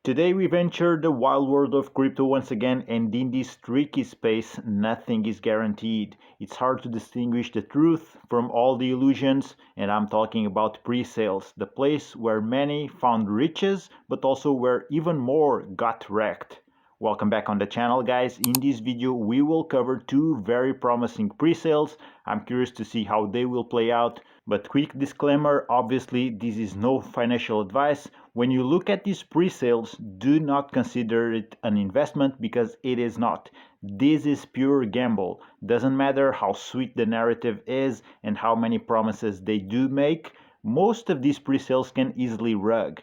Today we venture the wild world of crypto once again, and in this tricky space nothing is guaranteed. It's hard to distinguish the truth from all the illusions, and I'm talking about pre-sales, the place where many found riches but also where even more got wrecked. Welcome back on the channel, guys. In this video we will cover two very promising pre-sales. I'm curious to see how they will play out, but quick disclaimer, obviously this is no financial advice. When you look at these pre-sales, do not consider it an investment because it is not. This is pure gamble. Doesn't matter how sweet the narrative is and how many promises they do make, most of these pre-sales can easily rug.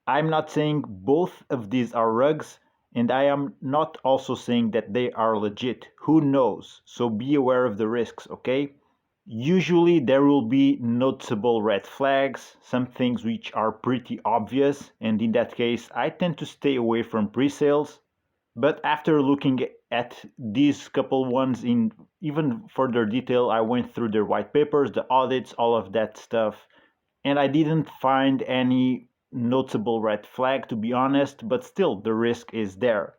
I'm not saying both of these are rugs, and I am not also saying that they are legit. Who knows? So be aware of the risks, okay? Usually there will be noticeable red flags, some things which are pretty obvious, and in that case I tend to stay away from pre-sales. But after looking at these couple ones in even further detail, I went through their white papers, the audits, all of that stuff, and I didn't find any noticeable red flag, to be honest, but still the risk is there.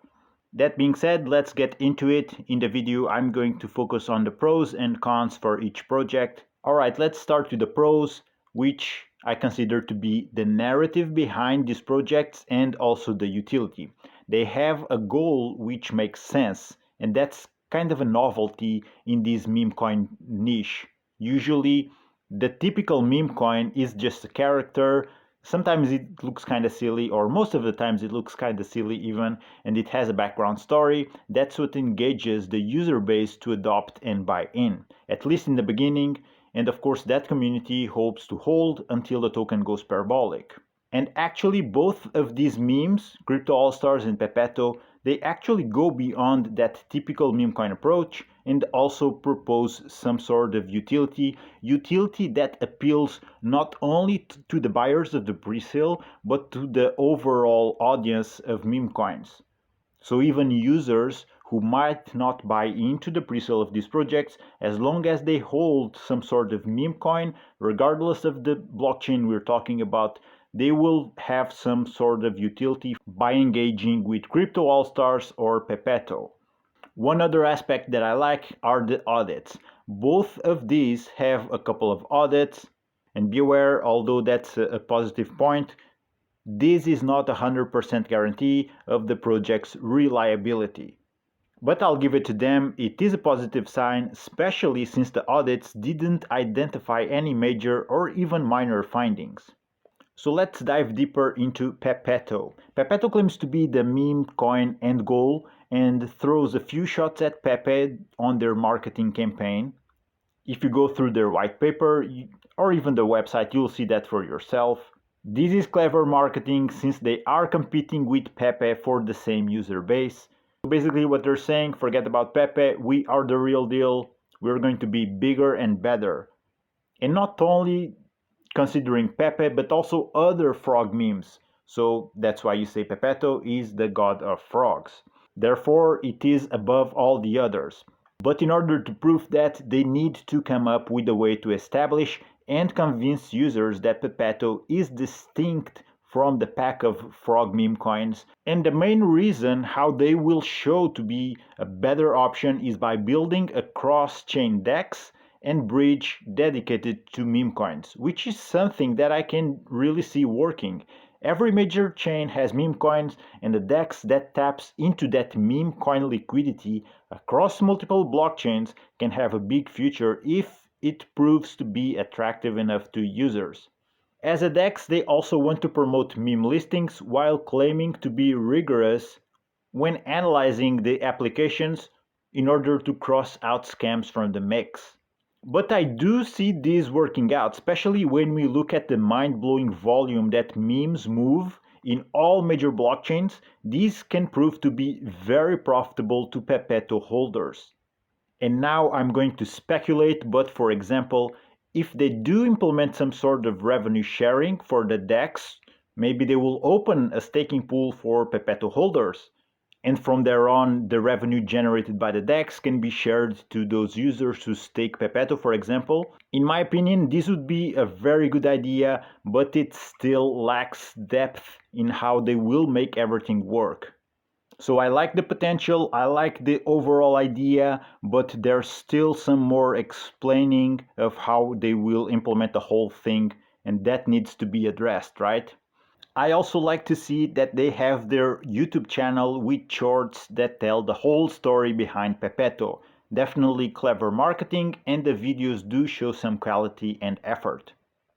That being said, let's get into it. In the video I'm going to focus on the pros and cons for each project. Alright, let's start with the pros, which I consider to be the narrative behind these projects and also the utility. They have a goal which makes sense, and that's kind of a novelty in this meme coin niche. Usually the typical meme coin is just a character. Sometimes it looks kind of silly, or most of the times it looks kind of silly even, and it has a background story. That's what engages the user base to adopt and buy in, at least in the beginning, and of course that community hopes to hold until the token goes parabolic. And actually both of these memes, Crypto All Stars and PEPETO, they actually go beyond that typical meme coin approach and also propose some sort of utility that appeals not only to the buyers of the pre-sale but to the overall audience of meme coins. So even users who might not buy into the pre-sale of these projects, as long as they hold some sort of meme coin, regardless of the blockchain we're talking about, they will have some sort of utility by engaging with Crypto All Stars or PEPETO. One other aspect that I like are the audits. Both of these have a couple of audits, and be aware, although that's a positive point, this is not a 100% guarantee of the project's reliability. But I'll give it to them, it is a positive sign, especially since the audits didn't identify any major or even minor findings. So let's dive deeper into PEPETO. PEPETO claims to be the meme coin end goal and throws a few shots at Pepe on their marketing campaign. If you go through their white paper or even the website, you'll see that for yourself. This is clever marketing since they are competing with Pepe for the same user base. So basically what they're saying, forget about Pepe, we are the real deal, we're going to be bigger and better. And not only considering Pepe, but also other frog memes. So that's why you say PEPETO is the god of frogs. Therefore, it is above all the others. But in order to prove that, they need to come up with a way to establish and convince users that PEPETO is distinct from the pack of frog meme coins. And the main reason how they will show to be a better option is by building a cross-chain DEX and bridge dedicated to meme coins, which is something that I can really see working. Every major chain has meme coins, and the DEX that taps into that meme coin liquidity across multiple blockchains can have a big future if it proves to be attractive enough to users. As a DEX, they also want to promote meme listings while claiming to be rigorous when analyzing the applications in order to cross out scams from the mix. But I do see this working out, especially when we look at the mind-blowing volume that memes move in all major blockchains. These can prove to be very profitable to PEPETO holders. And now I'm going to speculate, but for example, if they do implement some sort of revenue sharing for the DEX, maybe they will open a staking pool for PEPETO holders. And from there on, the revenue generated by the DEX can be shared to those users who stake PEPETO, for example. In my opinion, this would be a very good idea, but it still lacks depth in how they will make everything work. So I like the potential, I like the overall idea, but there's still some more explaining of how they will implement the whole thing, and that needs to be addressed, right? I also like to see that they have their YouTube channel with shorts that tell the whole story behind PEPETO. Definitely clever marketing, and the videos do show some quality and effort.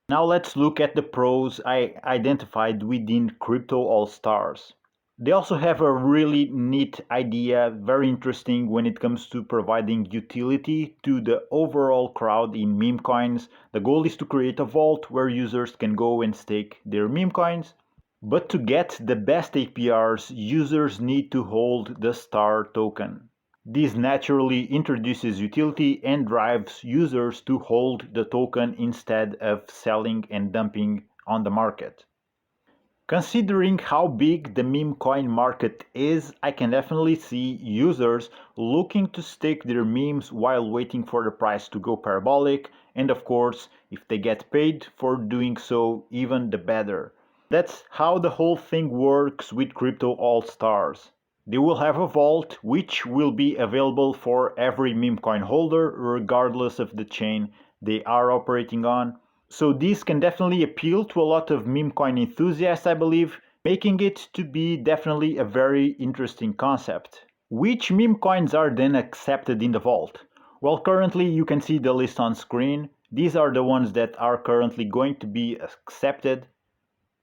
Now let's look at the pros I identified within Crypto All Stars. They also have a really neat idea, very interesting when it comes to providing utility to the overall crowd in meme coins. The goal is to create a vault where users can go and stake their meme coins. But to get the best APRs, users need to hold the star token. This naturally introduces utility and drives users to hold the token instead of selling and dumping on the market. Considering how big the meme coin market is, I can definitely see users looking to stake their memes while waiting for the price to go parabolic, and of course, if they get paid for doing so, even the better. That's how the whole thing works with Crypto All Stars. They will have a vault which will be available for every meme coin holder regardless of the chain they are operating on. So this can definitely appeal to a lot of meme coin enthusiasts, I believe, making it to be definitely a very interesting concept. Which meme coins are then accepted in the vault? Well, currently you can see the list on screen. These are the ones that are currently going to be accepted.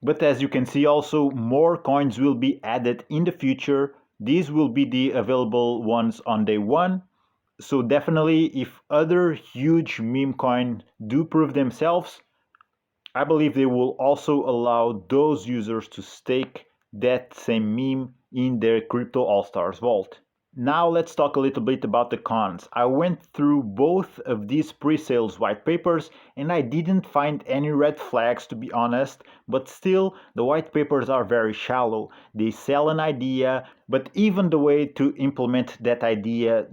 But as you can see also, more coins will be added in the future. These will be the available ones on day one. So definitely, if other huge meme coins do prove themselves, I believe they will also allow those users to stake that same meme in their Crypto All Stars vault. Now let's talk a little bit about the cons. I went through both of these pre-sales white papers and I didn't find any red flags, to be honest, but still the white papers are very shallow. They sell an idea, but even the way to implement that idea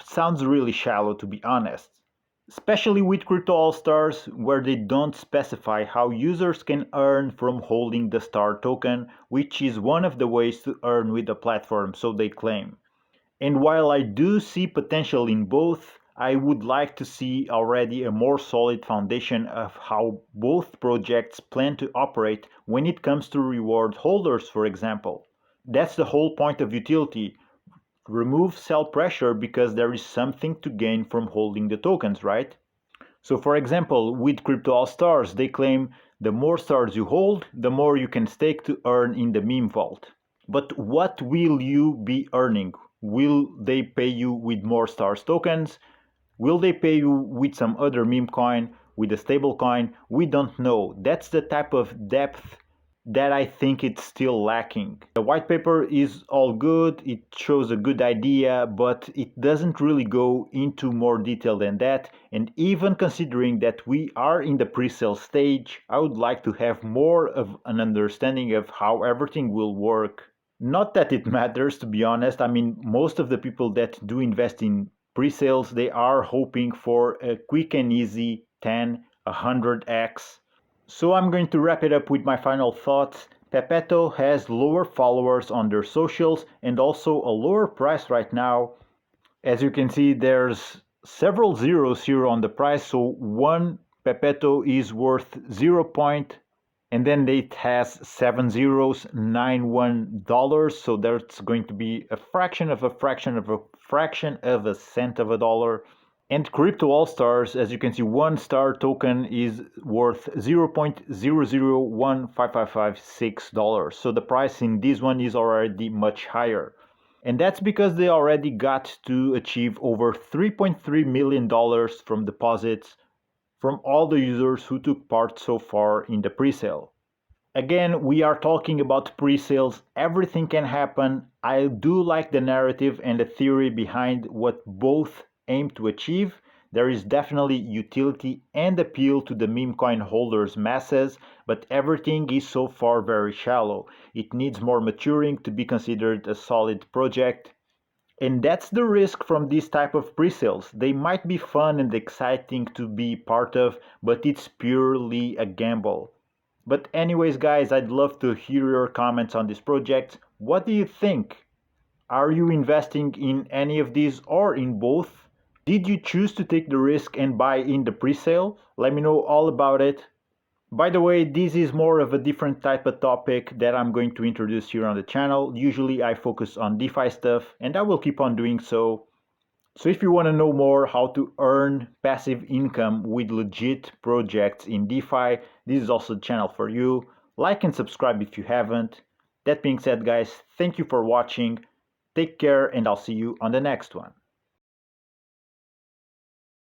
sounds really shallow, to be honest. Especially with Crypto All Stars, where they don't specify how users can earn from holding the star token, which is one of the ways to earn with the platform, so they claim. And while I do see potential in both, I would like to see already a more solid foundation of how both projects plan to operate when it comes to reward holders, for example. That's the whole point of utility. Remove sell pressure because there is something to gain from holding the tokens, right? So for example, with Crypto All Stars, they claim the more stars you hold, the more you can stake to earn in the meme vault. But what will you be earning? Will they pay you with more stars tokens? Will they pay you with some other meme coin, with a stable coin? We don't know. That's the type of depth that I think it's still lacking. The white paper is all good, it shows a good idea, but it doesn't really go into more detail than that. And even considering that we are in the pre-sale stage, I would like to have more of an understanding of how everything will work. Not that it matters, to be honest. I mean, most of the people that do invest in pre-sales, they are hoping for a quick and easy 10, 100x. So I'm going to wrap it up with my final thoughts. PEPETO has lower followers on their socials and also a lower price right now. As you can see, there's several zeros here on the price, so one PEPETO is worth 0. And then it has 7 zeros, $91, so that's going to be a fraction of a fraction of a fraction of a cent of a dollar. And Crypto All Stars, as you can see, one star token is worth $0.0015556. So the price in this one is already much higher. And that's because they already got to achieve over $3.3 million from deposits from all the users who took part so far in the pre-sale. Again, we are talking about pre-sales. Everything can happen. I do like the narrative and the theory behind what both aim to achieve. There is definitely utility and appeal to the meme coin holders masses, but everything is so far very shallow. It needs more maturing to be considered a solid project. And that's the risk from this type of pre-sales. They might be fun and exciting to be part of, but it's purely a gamble. But anyways, guys, I'd love to hear your comments on this project. What do you think? Are you investing in any of these or in both? Did you choose to take the risk and buy in the pre-sale? Let me know all about it. By the way, this is more of a different type of topic that I'm going to introduce here on the channel. Usually I focus on DeFi stuff and I will keep on doing so. So if you want to know more how to earn passive income with legit projects in DeFi, this is also the channel for you. Like and subscribe if you haven't. That being said, guys, thank you for watching. Take care and I'll see you on the next one.